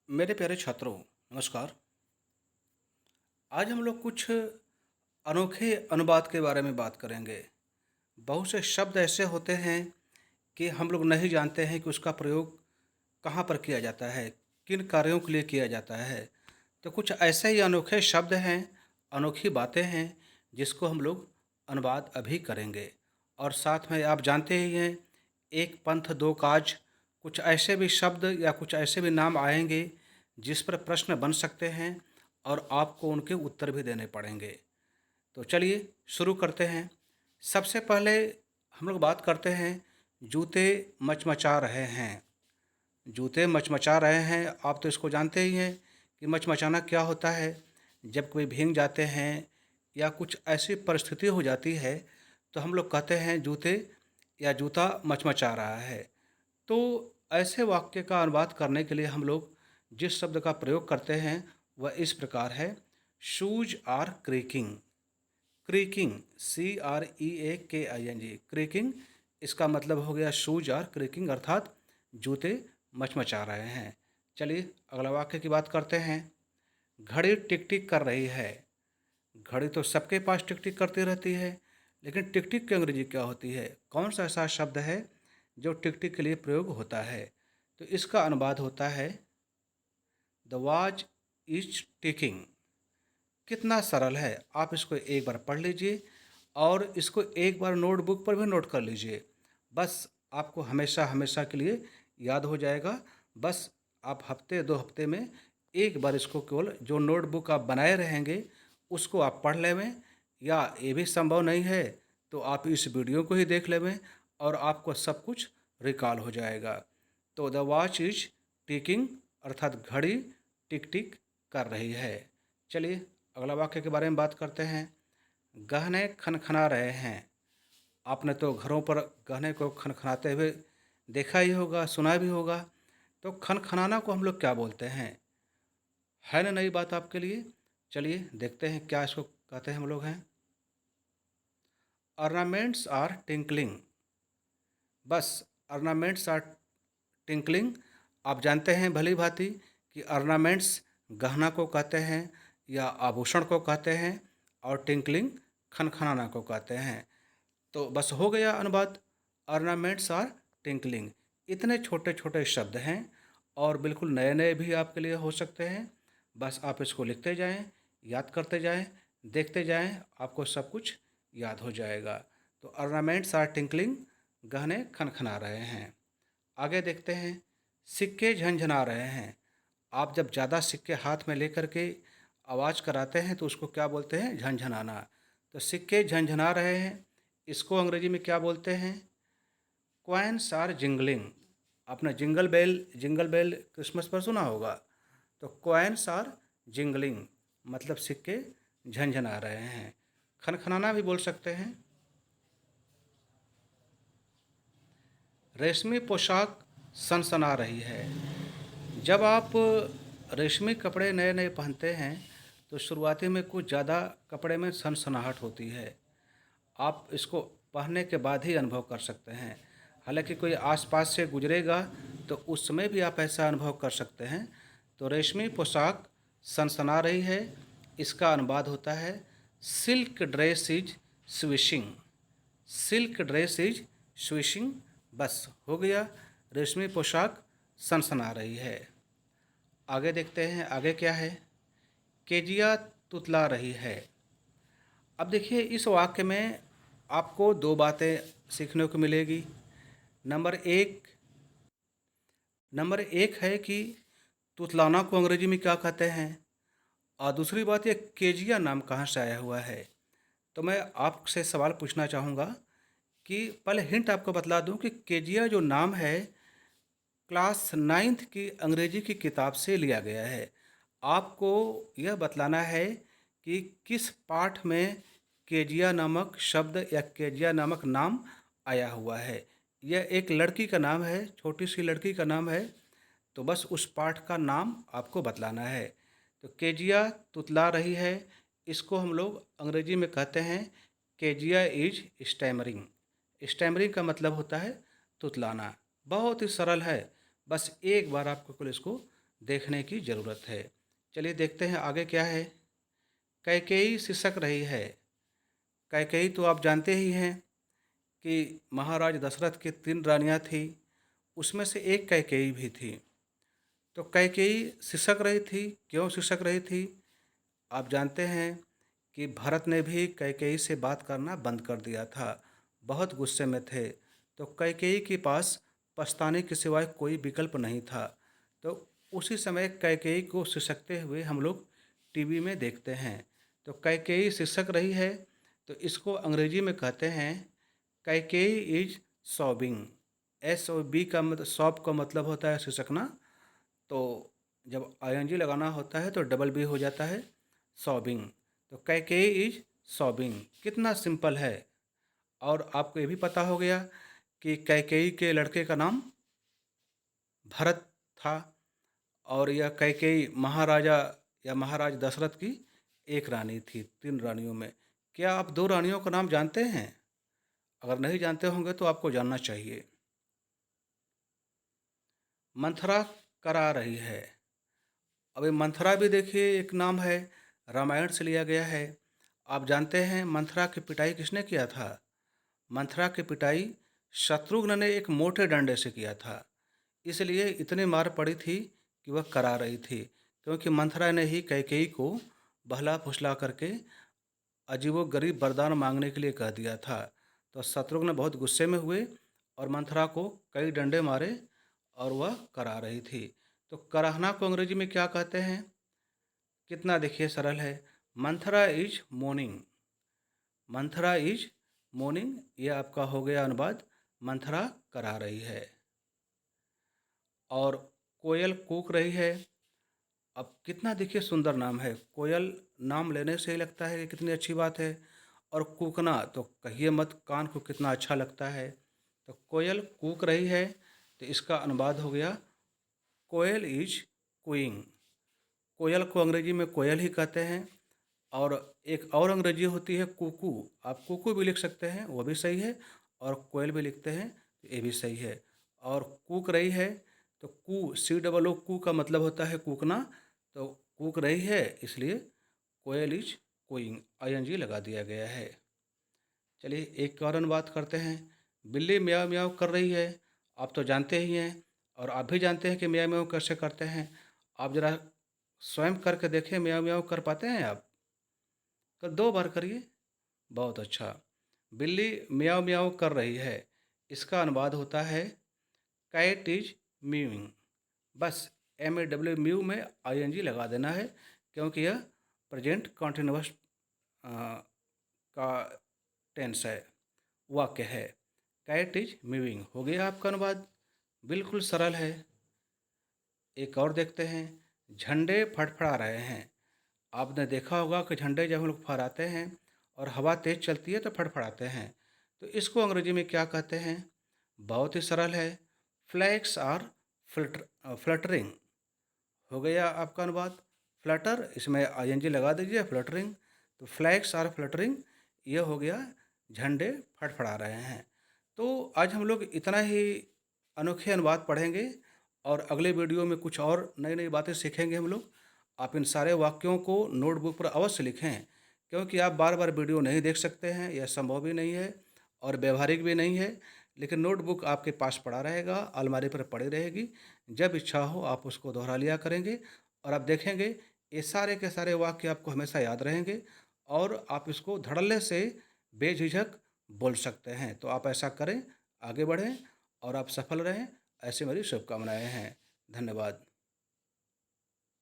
मेरे प्यारे छात्रों, नमस्कार। आज हम लोग कुछ अनोखे अनुवाद के बारे में बात करेंगे। बहुत से शब्द ऐसे होते हैं कि हम लोग नहीं जानते हैं कि उसका प्रयोग कहाँ पर किया जाता है, किन कार्यों के लिए किया जाता है। तो कुछ ऐसे ही अनोखे शब्द हैं, अनोखी बातें हैं, जिसको हम लोग अनुवाद अभी करेंगे। और साथ में आप जानते ही हैं, एक पंथ दो काज, कुछ ऐसे भी शब्द या कुछ ऐसे भी नाम आएंगे जिस पर प्रश्न बन सकते हैं और आपको उनके उत्तर भी देने पड़ेंगे। तो चलिए शुरू करते हैं। सबसे पहले हम लोग बात करते हैं, जूते मचमचा रहे हैं। जूते मचमचा रहे हैं, आप तो इसको जानते ही हैं कि मचमचाना क्या होता है। जब कोई भीग जाते हैं या कुछ ऐसी परिस्थिति हो जाती है तो हम लोग कहते हैं जूते या जूता मचमचा रहा है। तो ऐसे वाक्य का अनुवाद करने के लिए हम लोग जिस शब्द का प्रयोग करते हैं वह इस प्रकार है, shoes are creaking. Creaking, CREAKING, creaking, इसका मतलब हो गया शूज आर क्रीकिंग, अर्थात जूते मचमचा रहे हैं। चलिए अगला वाक्य की बात करते हैं। घड़ी टिक टिक कर रही है। घड़ी तो सबके पास टिक टिक करती रहती है, लेकिन टिक टिक की अंग्रेजी क्या होती है? कौन सा ऐसा शब्द है जो टिक टिक के लिए प्रयोग होता है? तो इसका अनुवाद होता है, द वॉच इज टिकिंग। कितना सरल है, आप इसको एक बार पढ़ लीजिए और इसको एक बार नोटबुक पर भी नोट कर लीजिए। बस आपको हमेशा हमेशा के लिए याद हो जाएगा। बस आप हफ्ते दो हफ्ते में एक बार इसको केवल जो नोटबुक आप बनाए रहेंगे उसको आप पढ़ लेवें, या ये भी संभव नहीं है तो आप इस वीडियो को ही देख लेवें और आपको सब कुछ रिकॉल हो जाएगा। तो द वॉच इज टिकिंग, अर्थात घड़ी टिक टिक कर रही है। चलिए अगला वाक्य के बारे में बात करते हैं। गहने खनखना रहे हैं। आपने तो घरों पर गहने को खनखनाते हुए देखा ही होगा, सुना भी होगा। तो खनखनाना को हम लोग क्या बोलते हैं? है ना नई बात आपके लिए? चलिए देखते हैं क्या इसको कहते हैं हम लोग हैं। Ornaments are tinkling. बस ऑर्नामेंट्स आर टिंकलिंग, आप जानते हैं भली भांति कि ऑर्नामेंट्स गहना को कहते हैं या आभूषण को कहते हैं, और टिंकलिंग खनखनाना को कहते हैं। तो बस हो गया अनुवाद, ऑर्नामेंट्स आर टिंकलिंग। इतने छोटे छोटे शब्द हैं और बिल्कुल नए नए भी आपके लिए हो सकते हैं। बस आप इसको लिखते जाएं, याद करते जाएं, देखते जाएं, आपको सब कुछ याद हो जाएगा। तो ऑर्नामेंट्स आर टिंकलिंग, गहने खनखना रहे हैं। आगे देखते हैं, सिक्के झनझना रहे हैं। आप जब ज़्यादा सिक्के हाथ में लेकर के आवाज़ कराते हैं तो उसको क्या बोलते हैं? झनझनाना। तो सिक्के झनझना रहे हैं, इसको अंग्रेजी में क्या बोलते हैं? Coins are jingling. आपने जिंगल बेल क्रिसमस पर सुना होगा। तो कॉइन्स आर जिंगलिंग मतलब सिक्के झनझना रहे हैं। खनखनाना भी बोल सकते हैं। रेशमी पोशाक सनसना रही है। जब आप रेशमी कपड़े नए नए पहनते हैं तो शुरुआती में कुछ ज़्यादा कपड़े में सनसनाहट होती है। आप इसको पहनने के बाद ही अनुभव कर सकते हैं। हालांकि कोई आसपास से गुजरेगा तो उस समय भी आप ऐसा अनुभव कर सकते हैं। तो रेशमी पोशाक सनसना रही है, इसका अनुवाद होता है, silk dress is swishing. Silk dress is swishing, बस हो गया, रेशमी पोशाक सनसना रही है। आगे देखते हैं आगे क्या है। केजिया तुतला रही है। अब देखिए इस वाक्य में आपको दो बातें सीखने को मिलेगी। नंबर एक नंबर एक है कि तुतलाना को अंग्रेजी में क्या कहते हैं, और दूसरी बात ये केजिया नाम कहाँ से आया हुआ है। तो मैं आपसे सवाल पूछना चाहूँगा कि पहले हिंट आपको बतला दूं कि केजिया जो नाम है क्लास नाइन्थ की अंग्रेजी की किताब से लिया गया है। आपको यह बतलाना है कि किस पाठ में केजिया नामक शब्द या केजिया नामक नाम आया हुआ है। यह एक लड़की का नाम है, छोटी सी लड़की का नाम है। तो बस उस पाठ का नाम आपको बतलाना है। तो केजिया तुतला रही है, इसको हम लोग अंग्रेजी में कहते हैं केजिया इज स्टैमरिंग। स्टैमरिंग का मतलब होता है तुतलाना। बहुत ही सरल है, बस एक बार आपको केवल इसको देखने की ज़रूरत है। चलिए देखते हैं आगे क्या है। कैकेयी सिसक रही है। कैकेयी तो आप जानते ही हैं कि महाराज दशरथ की 3 रानियाँ थीं, उसमें से एक कैकेयी भी थी। तो कैकेयी सिसक रही थी, क्यों सिसक रही थी? आप जानते हैं कि भरत ने भी कैकेयी से बात करना बंद कर दिया था, बहुत गुस्से में थे। तो कैकेयी के पास पछताने के सिवाय कोई विकल्प नहीं था। तो उसी समय कैकेयी को सिसकते हुए हम लोग टीवी में देखते हैं। तो कैकेयी सिसक रही है, तो इसको अंग्रेजी में कहते हैं Kaikeyi is sobbing. S O B का मतलब सॉब का मतलब होता है सिसकना। तो जब आईएनजी लगाना होता है तो डबल बी हो जाता है सॉबिंग। तो कैकेयी इज सॉबिंग, कितना सिंपल है। और आपको ये भी पता हो गया कि कैकेयी के लड़के का नाम भरत था। और यह कैकेयी महाराजा या महाराज दशरथ की एक रानी थी 3 रानियों में। क्या आप 2 रानियों का नाम जानते हैं? अगर नहीं जानते होंगे तो आपको जानना चाहिए। मंथरा करा रही है। अब ये मंथरा भी देखिए एक नाम है, रामायण से लिया गया है। आप जानते हैं मंथरा की पिटाई किसने किया था? मंथरा की पिटाई शत्रुघ्न ने एक मोटे डंडे से किया था। इसलिए इतनी मार पड़ी थी कि वह करा रही थी, क्योंकि मंथरा ने ही कैकेयी को बहला फुसला करके अजीबोगरीब वरदान मांगने के लिए कह दिया था। तो शत्रुघ्न बहुत गुस्से में हुए और मंथरा को कई डंडे मारे और वह करा रही थी। तो कराहना को अंग्रेजी में क्या कहते हैं? कितना देखिए सरल है। Manthara is morning. Manthara is morning, ये आपका हो गया अनुवाद। मंथरा करा रही है। और कोयल कूक रही है। अब कितना देखिए सुंदर नाम है। कोयल नाम लेने से ही लगता है कि कितनी अच्छी बात है। और कूकना तो कहिए मत, कान को कितना अच्छा लगता है। तो कोयल कूक रही है, तो इसका अनुवाद हो गया कोयल इज कूइंग। कोयल को अंग्रेजी में कोयल ही कहते हैं। और एक और अंग्रेजी होती है कुकू। आप कुकू भी लिख सकते हैं, वो भी सही है। और कोयल भी लिखते हैं, तो ये भी सही है। और कूक रही है, तो कू सी डबल ओ कू का मतलब होता है कूकना। तो कूक रही है, इसलिए कोयल इज कोइंग आईएनजी लगा दिया गया है। चलिए एक और बात करते हैं। बिल्ली म्याऊ म्याऊ कर रही है। आप तो जानते ही हैं, और आप भी जानते हैं कि म्याऊ म्याऊ कैसे करते हैं। आप ज़रा स्वयं करके देखें, म्याऊ म्याऊ कर पाते हैं आप? कल 2 बार करिए। बहुत अच्छा। बिल्ली म्याऊ म्याऊ कर रही है, इसका अनुवाद होता है कैट इज म्यूइंग। बस एम ए डब्ल्यू म्यू में आईएनजी लगा देना है, क्योंकि यह प्रेजेंट कॉन्टिन्यूअस का टेंस है, वाक्य है। कैट इज म्यूइंग हो गया आपका अनुवाद। बिल्कुल सरल है। एक और देखते हैं। झंडे फड़फड़ा रहे हैं। आपने देखा होगा कि झंडे जब हम लोग फहराते हैं और हवा तेज चलती है तो फड़फड़ाते हैं। तो इसको अंग्रेजी में क्या कहते हैं? बहुत ही सरल है। फ्लैग्स आर फ्लटरिंग हो गया आपका अनुवाद। फ्लटर, इसमें आईएनजी लगा दीजिए, फ्लटरिंग। तो फ्लैग्स आर फ्लटरिंग, ये हो गया झंडे फड़फड़ा रहे हैं। तो आज हम लोग इतना ही अनोखे अनुवाद पढ़ेंगे, और अगले वीडियो में कुछ और नई नई बातें सीखेंगे हम लोग। आप इन सारे वाक्यों को नोटबुक पर अवश्य लिखें, क्योंकि आप बार बार वीडियो नहीं देख सकते हैं, यह संभव भी नहीं है और व्यवहारिक भी नहीं है। लेकिन नोटबुक आपके पास पड़ा रहेगा, अलमारी पर पड़ी रहेगी। जब इच्छा हो आप उसको दोहरा लिया करेंगे, और आप देखेंगे ये सारे के सारे वाक्य आपको हमेशा याद रहेंगे, और आप इसको धड़ल्ले से बेझिझक बोल सकते हैं। तो आप ऐसा करें, आगे बढ़ें और आप सफल रहें। ऐसी मेरी शुभकामनाएं हैं। धन्यवाद।